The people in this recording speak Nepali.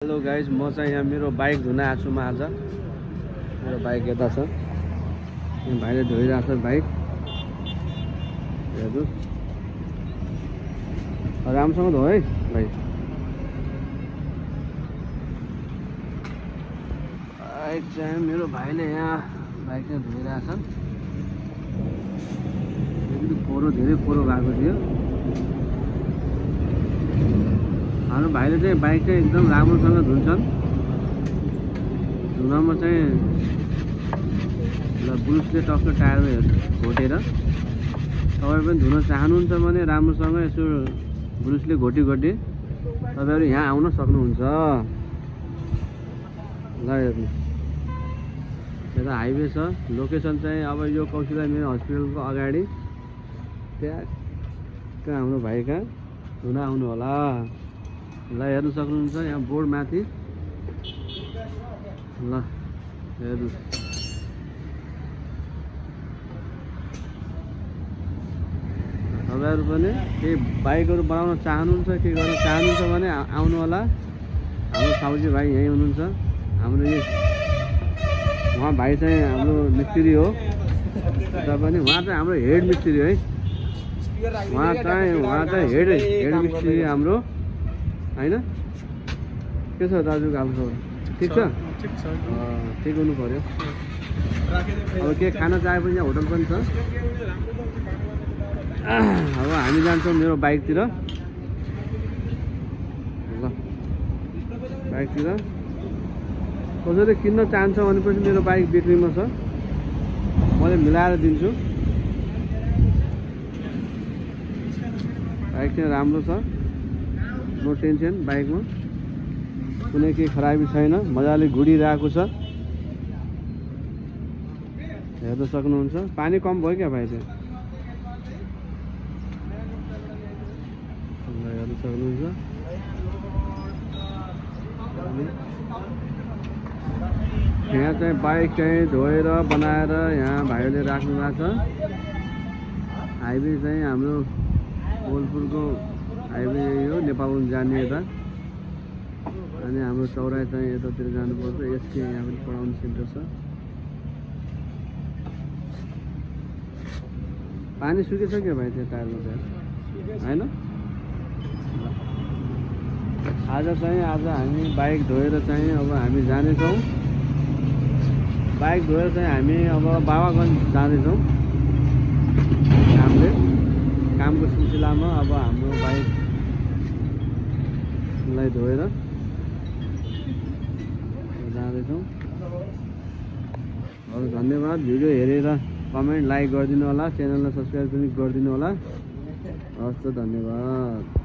हेलो गाइज, म चाहिँ यहाँ मेरो बाइक धुन आएको छु। म आज मेरो बाइक यता छ, भाइले धोइरहेको छ बाइक। हेर्नुहोस्, राम्रोसँग धो है भाइ। बाइक चाहिँ मेरो भाइले यहाँ बाइक चाहिँ धोइरहेको छ। धेरै फोहोर भएको थियो। हाम्रो भाइले चाहिँ बाइक चाहिँ एकदम राम्रोसँग धुन्छन्। धुनमा चाहिँ ब्रुसले टक्क टायरमा घोटेर, तपाईँ पनि धुन चाहनुहुन्छ भने राम्रोसँग यसो ब्रुसले घोटी तपाईँहरू यहाँ आउन सक्नुहुन्छ। ल हेर्नुहोस्, यता हाइवे छ। लोकेसन चाहिँ अब यो कौशिला मेन हस्पिटलको अगाडि, त्यहाँ हाम्रो भाइ कहाँ धुन आउनु होला। ल हेर्नु सक्नुहुन्छ यहाँ बोर्ड माथि। ल हेर्नुहोस्, तपाईँहरू पनि केही बाइकहरू बनाउन चाहनुहुन्छ, के गर्न चाहनुहुन्छ भने आउनु होला। हाम्रो साउजी भाइ यहीँ हुनुहुन्छ। हाम्रो यो उहाँ भाइ चाहिँ हाम्रो मिस्त्री हो। पनि उहाँ चाहिँ हाम्रो हेड मिस्त्री है। उहाँ चाहिँ हेड मिस्त्री हाम्रो होइन। के छ दाजुको हालखबर? ठिक छ? ठिक हुनु पर्यो। अब के खाना चाहे पनि यहाँ होटल पनि छ। अब हामी जान्छौँ मेरो बाइकतिर। ल बाइकतिर कसैले किन्न चाहन्छ भनेपछि मेरो बाइक बिक्रीमा छ, मैले मिलाएर दिन्छु। बाइक चाहिँ राम्रो छ, नो टेन्सन। बाइकमा कुनै केही खराबी छैन, मजाले घुडिरहेको छ। हेर्न सक्नुहुन्छ। पानी कम भयो क्या भाइ? चाहिँ हेर्न सक्नुहुन्छ। यहाँ चाहिँ बाइक चाहिँ धोएर बनाएर यहाँ भाइले राख्नु भएको छ। हाइवे चाहिँ हाम्रो कोलपुरको हाइवे यही हो, नेपाल जाने यता। अनि हाम्रो चौराहा चाहिँ यतातिर जानुपर्छ। एसके यहाँ पनि पढाउने सेन्टर छ। पानी सुकिसक्यो भाइ त्यो टायरमा चाहिँ होइन। आज हामी बाइक धोएर चाहिँ अब हामी जानेछौँ। बाइक धोएर चाहिँ हामी अब बाबागञ्ज जाँदैछौँ। कामको सिलसिलामा अब हाम्रो बाइकलाई धोएर जाँदैछौँ। धन्यवाद। भिडियो हेरेर कमेन्ट लाइक गरिदिनु होला, च्यानललाई सब्सक्राइब पनि गरिदिनु होला। हस् त, धन्यवाद।